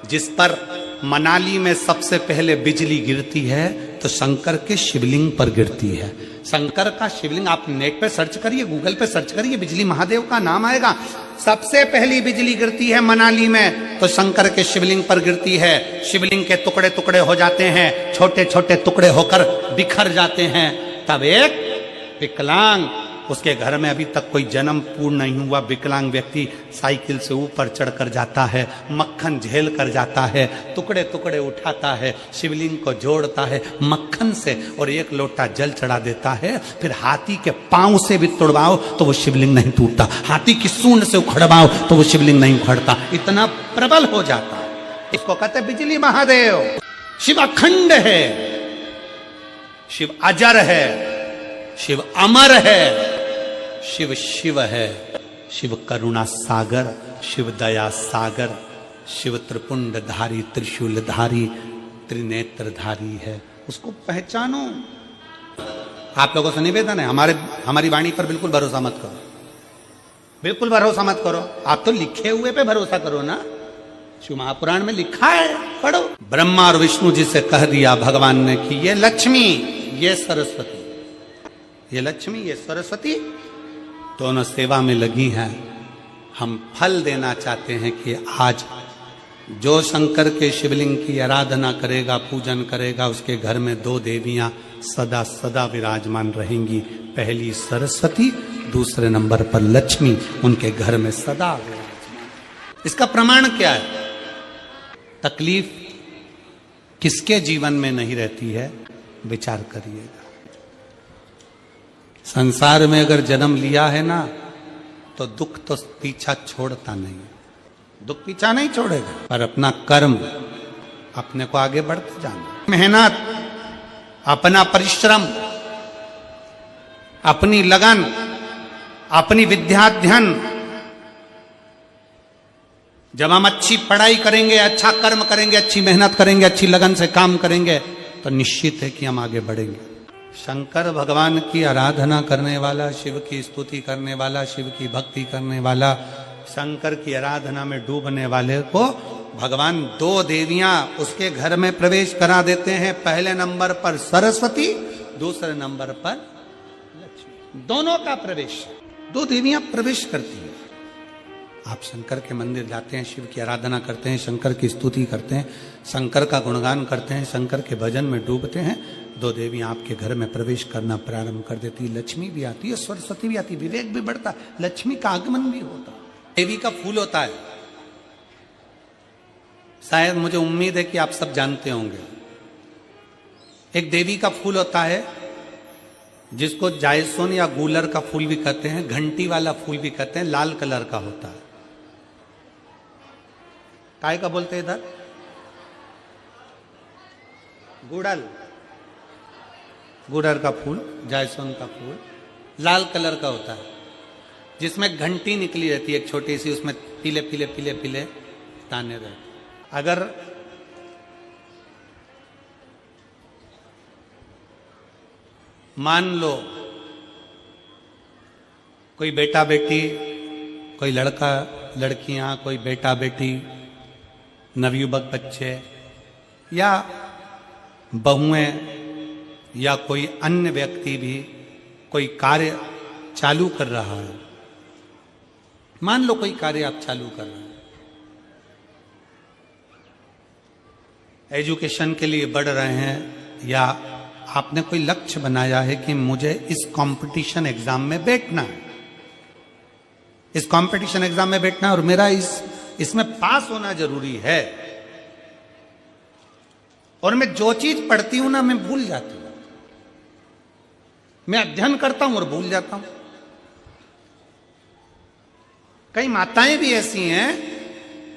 जिस पर मनाली में सबसे पहले बिजली गिरती है तो शंकर के शिवलिंग पर गिरती है। शंकर का शिवलिंग आप नेट पे सर्च करिए, गूगल पे सर्च करिए, बिजली महादेव का नाम आएगा। सबसे पहली बिजली गिरती है मनाली में तो शंकर के शिवलिंग पर गिरती है। शिवलिंग के टुकड़े टुकड़े हो जाते हैं, छोटे छोटे टुकड़े होकर बिखर जाते हैं। तब एक विकलांग उसके घर में अभी तक कोई जन्म पूर्ण नहीं हुआ विकलांग व्यक्ति साइकिल से ऊपर चढ़कर जाता है, मक्खन झेल कर जाता है, टुकड़े टुकड़े उठाता है, शिवलिंग को जोड़ता है मक्खन से और एक लोटा जल चढ़ा देता है। फिर हाथी के पांव से भी तोड़वाओ तो वो शिवलिंग नहीं टूटता, हाथी की सूंड से उखड़वाओ तो वो शिवलिंग नहीं उखड़ता, इतना प्रबल हो जाता है। इसको कहते हैं बिजली महादेव। शिव अखंड है, शिव अजर है, शिव अमर है, शिव शिव है, शिव करुणा सागर, शिव दया सागर, शिव त्रिपुंडधारी, त्रिशूलधारी, त्रिनेत्रधारी है। उसको पहचानो। आप लोगों से निवेदन है, हमारी वाणी पर बिल्कुल भरोसा मत करो, बिल्कुल भरोसा मत करो। आप तो लिखे हुए पे भरोसा करो ना, शिव महापुराण में लिखा है, पढ़ो। ब्रह्मा और विष्णु जी से कह दिया भगवान ने कि ये लक्ष्मी, ये सरस्वती, ये लक्ष्मी, ये सरस्वती दोनों सेवा में लगी हैं। हम फल देना चाहते हैं कि आज जो शंकर के शिवलिंग की आराधना करेगा, पूजन करेगा, उसके घर में 2 देवियां सदा सदा विराजमान रहेंगी। पहली सरस्वती, दूसरे नंबर पर लक्ष्मी, उनके घर में सदा विराजमान। इसका प्रमाण क्या है? तकलीफ किसके जीवन में नहीं रहती है? विचार करिएगा। संसार में अगर जन्म लिया है ना तो दुख तो पीछा छोड़ता नहीं, दुख पीछा नहीं छोड़ेगा, पर अपना कर्म, अपने को आगे बढ़ते जाना, मेहनत, अपना परिश्रम, अपनी लगन, अपनी विद्याध्ययन। जब हम अच्छी पढ़ाई करेंगे, अच्छा कर्म करेंगे, अच्छी मेहनत करेंगे, अच्छी लगन से काम करेंगे तो निश्चित है कि हम आगे बढ़ेंगे। शंकर भगवान की आराधना करने वाला, शिव की स्तुति करने वाला, शिव की भक्ति करने वाला, शंकर की आराधना में डूबने वाले को भगवान 2 देवियां उसके घर में प्रवेश करा देते हैं। पहले नंबर पर सरस्वती, दूसरे नंबर पर लक्ष्मी, दोनों का प्रवेश, 2 देवियां प्रवेश करती हैं। आप शंकर के मंदिर जाते हैं, शिव की आराधना करते हैं, शंकर की स्तुति करते हैं, शंकर का गुणगान करते हैं, शंकर के भजन में डूबते हैं, 2 देवियां आपके घर में प्रवेश करना प्रारंभ कर देती। लक्ष्मी भी आती है, सरस्वती भी आती, विवेक भी बढ़ता, लक्ष्मी का आगमन भी होता। देवी का फूल होता है, शायद मुझे उम्मीद है कि आप सब जानते होंगे। एक देवी का फूल होता है जिसको जायसोन या गूलर का फूल भी कहते हैं, घंटी वाला फूल भी कहते हैं, लाल कलर का होता है। काय का बोलते हैं इधर? गुड़ल, गुड़र का फूल, जायसोन का फूल लाल कलर का होता है, जिसमें घंटी निकली रहती है एक छोटी सी, उसमें पीले पीले पीले पीले दाने रहते। अगर मान लो कोई बेटा बेटी, कोई लड़का लड़कियां, कोई बेटा बेटी, नवयुवक बच्चे या बहुएं या कोई अन्य व्यक्ति भी कोई कार्य चालू कर रहा है। मान लो कोई कार्य आप चालू कर रहे हैं, एजुकेशन के लिए बढ़ रहे हैं, या आपने कोई लक्ष्य बनाया है कि मुझे इस कंपटीशन एग्जाम में बैठना है, इस कंपटीशन एग्जाम में बैठना है और मेरा इसमें पास होना जरूरी है, और मैं जो चीज पढ़ती हूं ना मैं भूल जाती हूं, मैं अध्ययन करता हूं और भूल जाता हूं। कई माताएं भी ऐसी हैं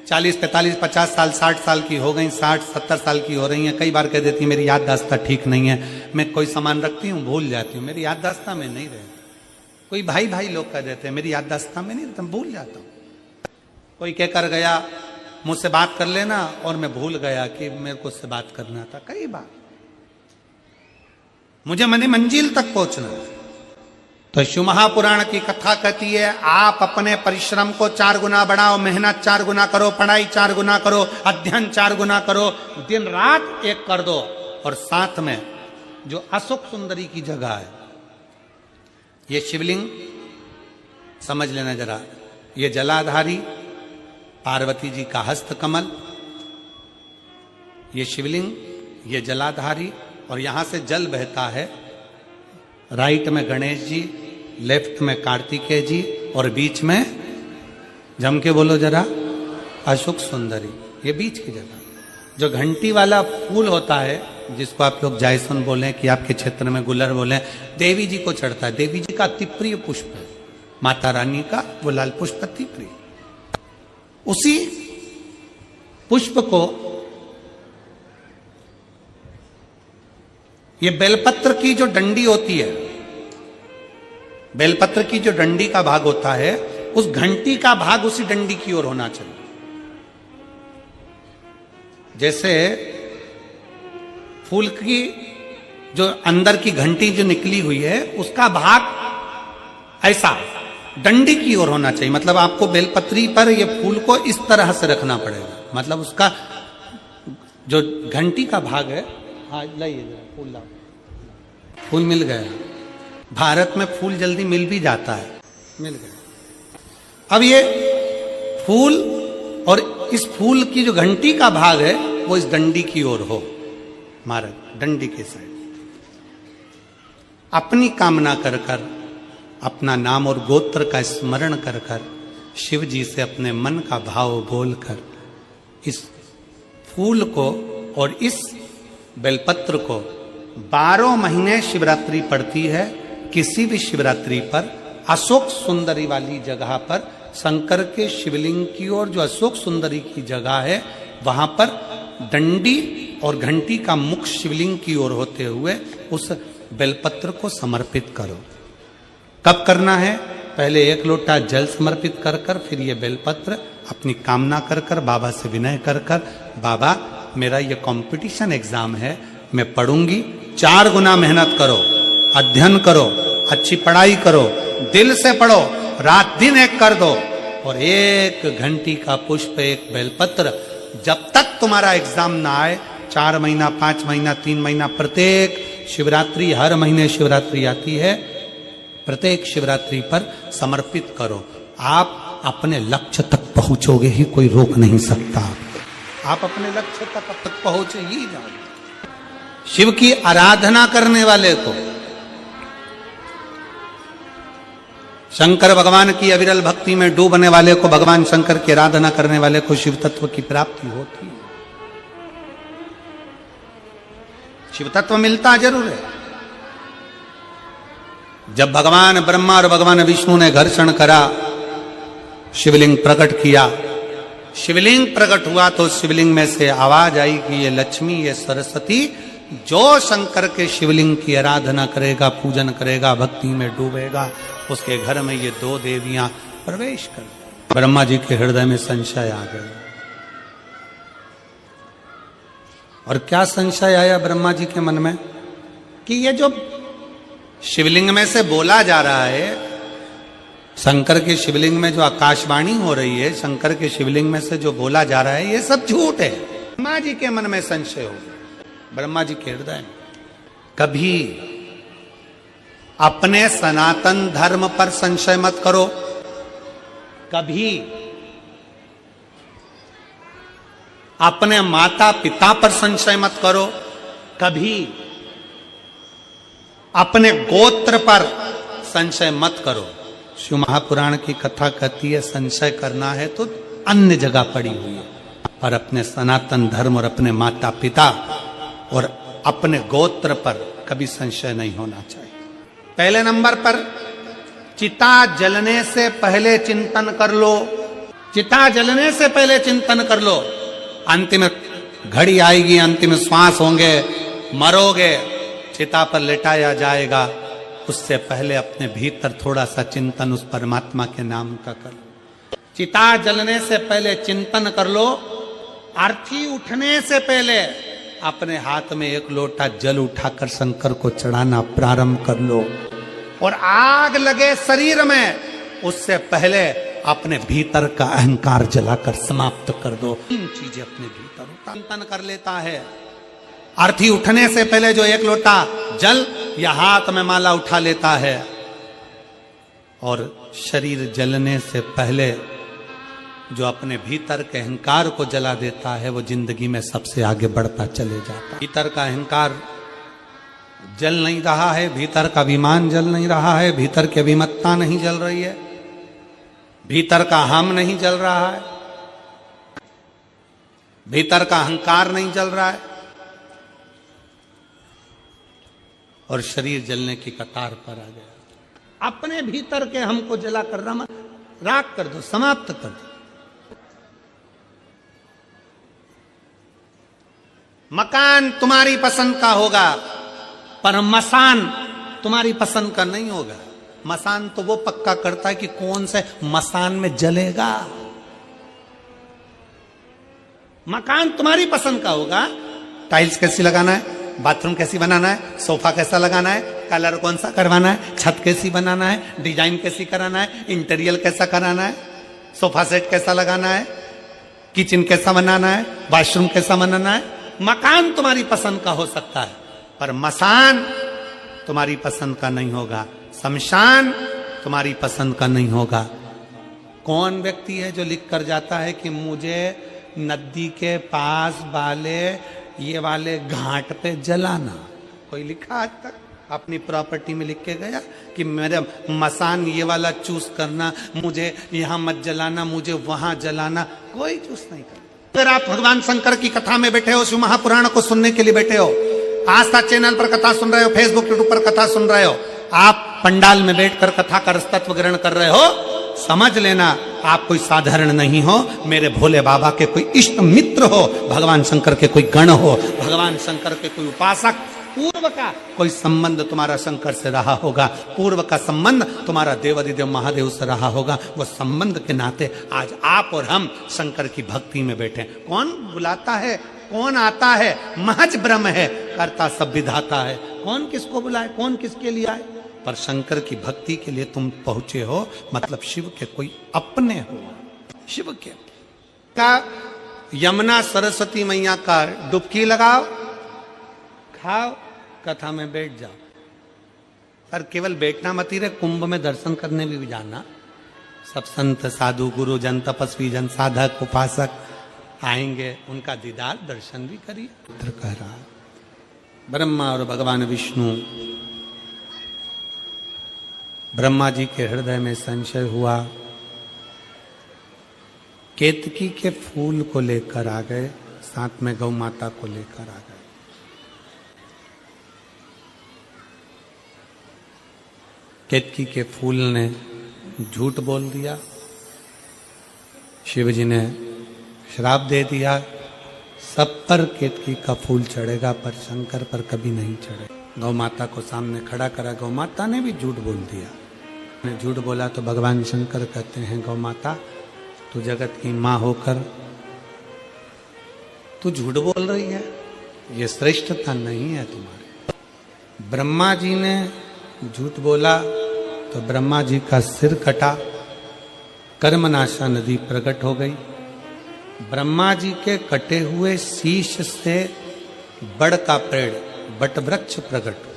40, 45, 50 साल, 60 साल की हो गई, 60, 70 साल की हो रही हैं, कई बार कह देती हैं मेरी याददाश्त ठीक नहीं है, मैं कोई सामान रखती हूँ भूल जाती हूँ, मेरी याददाश्त में नहीं रहती। कोई भाई भाई लोग कह देते हैं मेरी याददाश्त में नहीं रहता, भूल जाता हूँ। कोई कहकर गया मुझसे बात कर लेना और मैं भूल गया कि मेरे को उससे बात करना था। कई बार मुझे मनी मंजिल तक पहुंचना है। तो शिव महापुराण की कथा कहती है आप अपने परिश्रम को 4 गुना बढ़ाओ, मेहनत 4 गुना करो, पढ़ाई 4 गुना करो, अध्ययन 4 गुना करो, दिन रात एक कर दो। और साथ में जो अशोक सुंदरी की जगह है, ये शिवलिंग समझ लेना जरा, ये जलाधारी पार्वती जी का हस्त कमल, ये शिवलिंग, ये जलाधारी, और यहां से जल बहता है। राइट में गणेश जी, लेफ्ट में कार्तिकेय जी और बीच में, जम के बोलो जरा, अशोक सुंदरी। ये बीच की जगह। जो घंटी वाला फूल होता है, जिसको आप लोग जायसन बोले कि आपके क्षेत्र में गुलर बोले, देवी जी को चढ़ता है। देवी जी का अति प्रिय पुष्प है, माता रानी का वो लाल पुष्प अति प्रिय। उसी पुष्प को ये बेलपत्र की जो डंडी होती है, बेलपत्र की जो डंडी का भाग होता है, उस घंटी का भाग उसी डंडी की ओर होना चाहिए। जैसे फूल की जो अंदर की घंटी जो निकली हुई है, उसका भाग ऐसा डंडी की ओर होना चाहिए। मतलब आपको बेलपत्री पर ये फूल को इस तरह से रखना पड़ेगा। मतलब उसका जो घंटी का भाग है, हाँ लाइए फूल लाओ, फूल मिल गया। भारत में फूल जल्दी मिल भी जाता है, मिल गया। अब ये फूल और इस फूल की जो घंटी का भाग है वो इस डंडी की ओर हो, मारा डंडी के साइड। अपनी कामना कर कर, अपना नाम और गोत्र का स्मरण कर कर, शिव जी से अपने मन का भाव बोलकर इस फूल को और इस बेलपत्र को 12 महीने शिवरात्रि पड़ती है। किसी भी शिवरात्रि पर अशोक सुंदरी वाली जगह पर, शंकर के शिवलिंग की ओर जो अशोक सुंदरी की जगह है, वहां पर डंडी और घंटी का मुख शिवलिंग की ओर होते हुए उस बेलपत्र को समर्पित करो। कब करना है? पहले 1 लोटा जल समर्पित कर कर, फिर ये बेलपत्र अपनी कामना कर कर, बाबा से विनय कर कर, बाबा मेरा ये कंपटीशन एग्जाम है, मैं पढ़ूंगी, 4 गुना मेहनत करो, अध्ययन करो, अच्छी पढ़ाई करो, दिल से पढ़ो, रात दिन एक कर दो, और 1 घंटी का पुष्प, 1 बेलपत्र, जब तक तुम्हारा एग्जाम ना आए, 4 महीना, 5 महीना, 3 महीना, प्रत्येक शिवरात्रि, हर महीने शिवरात्रि आती है, प्रत्येक शिवरात्रि पर समर्पित करो। आप अपने लक्ष्य तक पहुंचोगे ही, कोई रोक नहीं सकता। आप अपने लक्ष्य तक पहुंचे ही जाओगे। शिव की आराधना करने वाले को, शंकर भगवान की अविरल भक्ति में डूबने वाले को, भगवान शंकर की आराधना करने वाले को शिव तत्व की प्राप्ति होती है। शिव तत्व मिलता जरूर है। जब भगवान ब्रह्मा और भगवान विष्णु ने घर्षण करा, शिवलिंग प्रकट किया, शिवलिंग प्रकट हुआ तो शिवलिंग में से आवाज आई कि ये लक्ष्मी, ये सरस्वती, जो शंकर के शिवलिंग की आराधना करेगा, पूजन करेगा, भक्ति में डूबेगा, उसके घर में ये 2 देवियां प्रवेश कर। ब्रह्मा जी के हृदय में संशय आ गया। और क्या संशय आया ब्रह्मा जी के मन में? कि ये जो शिवलिंग में से बोला जा रहा है, शंकर के शिवलिंग में जो आकाशवाणी हो रही है, शंकर के शिवलिंग में से जो बोला जा रहा है, ये सब झूठ है। ब्रह्मा जी के मन में संशय हो गया। ब्रह्मा जी के हृदय में कभी अपने सनातन धर्म पर संशय मत करो, कभी अपने माता पिता पर संशय मत करो, कभी अपने गोत्र पर संशय मत करो। शिव महापुराण की कथा कहती है, संशय करना है तो अन्य जगह पड़ी हुई है, पर अपने सनातन धर्म और अपने माता पिता और अपने गोत्र पर कभी संशय नहीं होना चाहिए। पहले नंबर पर, चिता जलने से पहले चिंतन कर लो। चिता जलने से पहले चिंतन कर लो। अंतिम घड़ी आएगी, अंतिम श्वास होंगे, मरोगे, चिता पर लेटाया जाएगा, उससे पहले अपने भीतर थोड़ा सा चिंतन उस परमात्मा के नाम का कर लो। चिता जलने से पहले चिंतन कर लो। आरती उठने से पहले अपने हाथ में 1 लोटा जल उठाकर शंकर को चढ़ाना प्रारंभ कर लो। और आग लगे शरीर में, उससे पहले अपने भीतर का अहंकार जलाकर समाप्त कर दो। 3 चीजें अपने भीतर चिंतन कर लेता है। आरती उठने से पहले जो 1 लोटा जल या हाथ में माला उठा लेता है, और शरीर जलने से पहले जो अपने भीतर के अहंकार को जला देता है, वो जिंदगी में सबसे आगे बढ़ता चले जाता है। भीतर का अहंकार जल नहीं रहा है, भीतर का अभिमान जल नहीं रहा है, भीतर की अभिमत्ता नहीं जल रही है, भीतर का हम नहीं जल रहा है, भीतर का अहंकार नहीं जल रहा है, और शरीर जलने की कतार पर आ गया। अपने भीतर के हमको जला कर राख कर दो, समाप्त कर दो। मकान तुम्हारी पसंद का होगा, पर मसान तुम्हारी पसंद का नहीं होगा। मसान तो वो पक्का करता है कि कौन से मसान में जलेगा। मकान तुम्हारी पसंद का होगा, टाइल्स कैसी लगाना है, बाथरूम कैसी बनाना है, सोफा कैसा लगाना है, कलर कौन सा करवाना है, छत कैसी बनाना है, डिजाइन कैसी कराना है, इंटीरियर कैसा कराना है, सोफा सेट कैसा लगाना है, किचन कैसा बनाना है, वॉशरूम कैसा बनाना है। मकान तुम्हारी पसंद का हो सकता है, पर मसान तुम्हारी पसंद का नहीं होगा, शमशान तुम्हारी पसंद का नहीं होगा। कौन व्यक्ति है जो लिख कर जाता है कि मुझे नदी के पास वाले ये वाले घाट पे जलाना? कोई लिखा आज तक अपनी प्रॉपर्टी में लिख के गया कि मेरा मसान ये वाला चूज करना, मुझे यहां मत जलाना, मुझे वहां जलाना? कोई चूज नहीं करता। अगर आप भगवान शंकर की कथा में बैठे हो, शिव महापुराण को सुनने के लिए बैठे हो, आस्था चैनल पर कथा सुन रहे हो, फेसबुक यूट्यूब पर कथा सुन रहे हो, आप पंडाल में बैठकर कथा का रसतत्व ग्रहण कर रहे हो, समझ लेना आप कोई साधारण नहीं हो, मेरे भोले बाबा के कोई इष्ट मित्र हो, भगवान शंकर के कोई गण हो, भगवान शंकर के कोई उपासक, पूर्व का कोई संबंध तुम्हारा शंकर से रहा होगा, पूर्व का संबंध तुम्हारा देवादिदेव महादेव से रहा होगा। वो संबंध के नाते आज आप और हम शंकर की भक्ति में बैठे। कौन बुलाता है, कौन आता है? महज ब्रह्म है, करता सब विधाता है। कौन किसको बुलाए, कौन किसके लिए आए? पर शंकर की भक्ति के लिए तुम पहुंचे हो, मतलब शिव के कोई अपने हो। शिव के का यमुना सरस्वती मैया का डुबकी लगाओ, खाओ, कथा में बैठ जाओ। पर केवल बैठना मत ही रहे, कुंभ में दर्शन करने भी जाना। सब संत साधु गुरु जन तपस्वी जन साधक उपासक आएंगे, उनका दीदार दर्शन भी करिए। पुत्र कह रहा ब्रह्मा और भगवान विष्णु, ब्रह्मा जी के हृदय में संशय हुआ, केतकी के फूल को लेकर आ गए, साथ में गौ माता को लेकर आ गए। केतकी के फूल ने झूठ बोल दिया, शिव जी ने श्राप दे दिया, सब पर केतकी का फूल चढ़ेगा पर शंकर पर कभी नहीं चढ़ेगा। गौ माता को सामने खड़ा करा, गौ माता ने भी झूठ बोल दिया। ने झूठ बोला तो भगवान शंकर कहते हैं, गौ माता तू जगत की मां होकर तू झूठ बोल रही है, ये श्रेष्ठता नहीं है तुम्हारी। ब्रह्मा जी ने झूठ बोला तो ब्रह्मा जी का सिर कटा, कर्मनाशा नदी प्रकट हो गई। ब्रह्मा जी के कटे हुए शीश से बड़ का पेड़ बट वृक्ष प्रकट हुआ।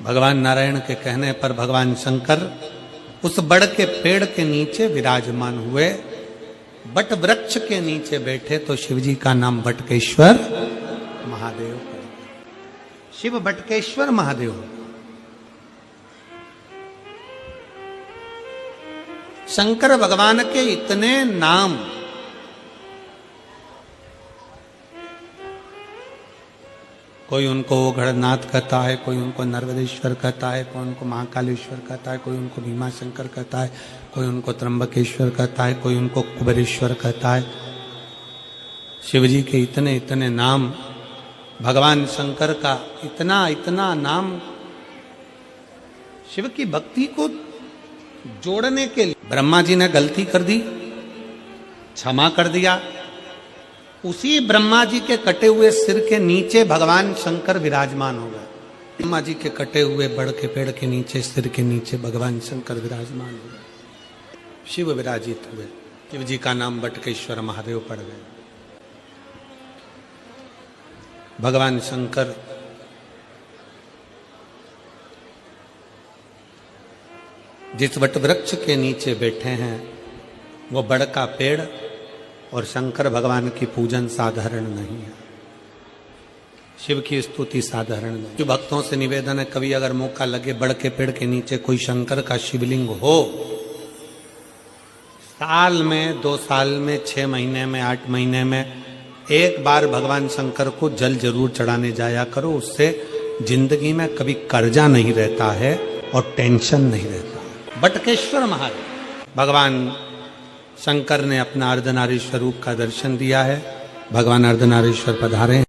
भगवान नारायण के कहने पर भगवान शंकर उस बड़ के पेड़ के नीचे विराजमान हुए, बट वृक्ष के नीचे बैठे तो शिवजी का नाम बटकेश्वर महादेव। शिव बटकेश्वर महादेव। शंकर भगवान के इतने नाम, कोई उनको ओघड़नाथ कहता है, कोई उनको नर्मदेश्वर कहता है, कोई उनको महाकालेश्वर कहता है, कोई उनको भीमाशंकर कहता है, कोई उनको त्र्यंबकेश्वर कहता है, कोई उनको कुबेरेश्वर कहता है। शिवजी के इतने इतने नाम, भगवान शंकर का इतना इतना नाम, शिव की भक्ति को जोड़ने के लिए ब्रह्मा जी ने गलती कर दी, क्षमा कर दिया। उसी ब्रह्मा जी के कटे हुए सिर के नीचे भगवान शंकर विराजमान हो गए। ब्रह्मा जी के कटे हुए बड़ के पेड़ के नीचे, सिर के नीचे भगवान शंकर विराजमान हो गए। शिव विराजित हुए, शिव जी का नाम बटकेश्वर महादेव पड़ गए। भगवान शंकर जिस वट वृक्ष के नीचे बैठे हैं वो बड़ का पेड़ और शंकर भगवान की पूजन साधारण नहीं है। शिव की स्तुति साधारण नहीं। जो भक्तों से निवेदन है, कभी अगर मौका लगे बड़ के पेड़ के नीचे कोई शंकर का शिवलिंग हो, साल में, 2 साल में, 6 महीने में, 8 महीने में एक बार भगवान शंकर को जल जरूर चढ़ाने जाया करो। उससे जिंदगी में कभी कर्जा नहीं रहता है और टेंशन नहीं रहता। बटकेश्वर महाराज भगवान शंकर ने अपना अर्धनारीश्वर रूप का दर्शन दिया है। भगवान अर्धनारीश्वर पधारे।